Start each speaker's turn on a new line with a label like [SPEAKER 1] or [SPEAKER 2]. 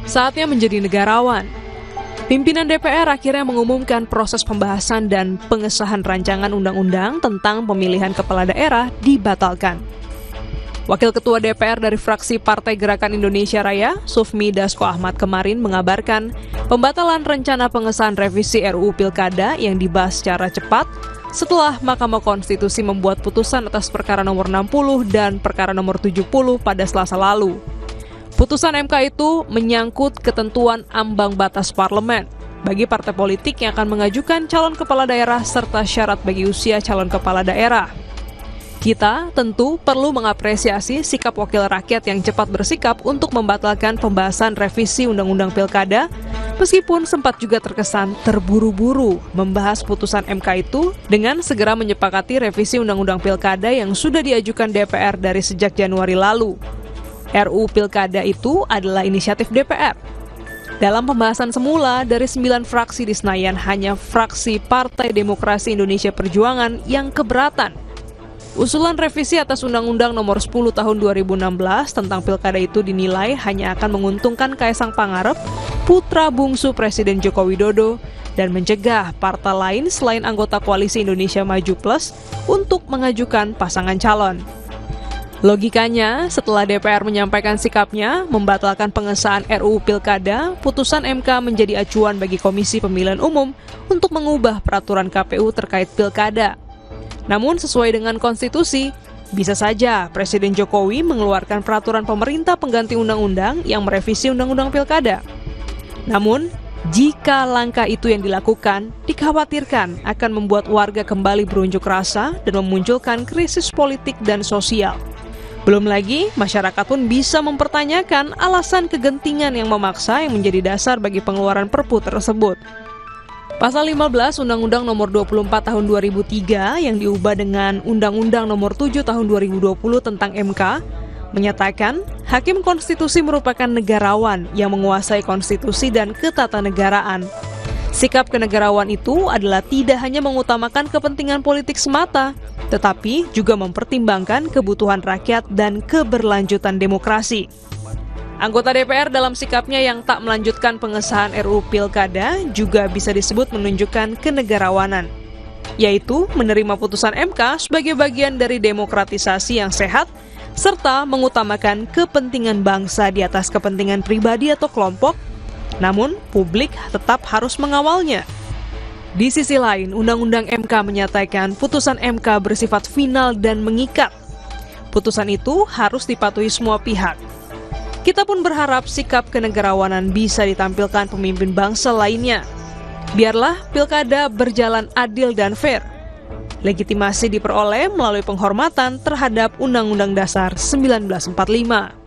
[SPEAKER 1] Saatnya menjadi negarawan. Pimpinan DPR akhirnya mengumumkan proses pembahasan dan pengesahan rancangan undang-undang tentang pemilihan kepala daerah dibatalkan. Wakil Ketua DPR dari fraksi Partai Gerakan Indonesia Raya, Sufmi Dasko Ahmad kemarin mengabarkan pembatalan rencana pengesahan revisi RUU Pilkada yang dibahas secara cepat setelah Mahkamah Konstitusi membuat putusan atas perkara nomor 60 dan perkara nomor 70 pada Selasa lalu. Putusan MK itu menyangkut ketentuan ambang batas parlemen bagi partai politik yang akan mengajukan calon kepala daerah serta syarat bagi usia calon kepala daerah. Kita tentu perlu mengapresiasi sikap wakil rakyat yang cepat bersikap untuk membatalkan pembahasan revisi Undang-Undang Pilkada, meskipun sempat juga terkesan terburu-buru membahas putusan MK itu dengan segera menyepakati revisi Undang-Undang Pilkada yang sudah diajukan DPR dari sejak Januari lalu. RUU Pilkada itu adalah inisiatif DPR. Dalam pembahasan semula, dari 9 fraksi di Senayan, hanya fraksi Partai Demokrasi Indonesia Perjuangan yang keberatan. Usulan revisi atas Undang-Undang Nomor 10 Tahun 2016 tentang Pilkada itu dinilai hanya akan menguntungkan Kaisang Pangarep, putra bungsu Presiden Joko Widodo, dan mencegah partai lain selain anggota Koalisi Indonesia Maju Plus untuk mengajukan pasangan calon. Logikanya, setelah DPR menyampaikan sikapnya membatalkan pengesahan RUU Pilkada, putusan MK menjadi acuan bagi Komisi Pemilihan Umum untuk mengubah peraturan KPU terkait Pilkada. Namun sesuai dengan konstitusi, bisa saja Presiden Jokowi mengeluarkan peraturan pemerintah pengganti undang-undang yang merevisi Undang-Undang Pilkada. Namun, jika langkah itu yang dilakukan, dikhawatirkan akan membuat warga kembali berunjuk rasa dan memunculkan krisis politik dan sosial. Belum lagi, masyarakat pun bisa mempertanyakan alasan kegentingan yang memaksa yang menjadi dasar bagi pengeluaran Perpu tersebut. Pasal 15 Undang-Undang Nomor 24 Tahun 2003 yang diubah dengan Undang-Undang Nomor 7 Tahun 2020 tentang MK menyatakan Hakim Konstitusi merupakan negarawan yang menguasai konstitusi dan ketatanegaraan. Sikap kenegarawan itu adalah tidak hanya mengutamakan kepentingan politik semata, tetapi juga mempertimbangkan kebutuhan rakyat dan keberlanjutan demokrasi. Anggota DPR dalam sikapnya yang tak melanjutkan pengesahan RUU Pilkada juga bisa disebut menunjukkan kenegarawanan, yaitu menerima putusan MK sebagai bagian dari demokratisasi yang sehat, serta mengutamakan kepentingan bangsa di atas kepentingan pribadi atau kelompok, namun publik tetap harus mengawalnya. Di sisi lain, Undang-Undang MK menyatakan putusan MK bersifat final dan mengikat. Putusan itu harus dipatuhi semua pihak. Kita pun berharap sikap kenegarawanan bisa ditampilkan pemimpin bangsa lainnya. Biarlah Pilkada berjalan adil dan fair. Legitimasi diperoleh melalui penghormatan terhadap Undang-Undang Dasar 1945.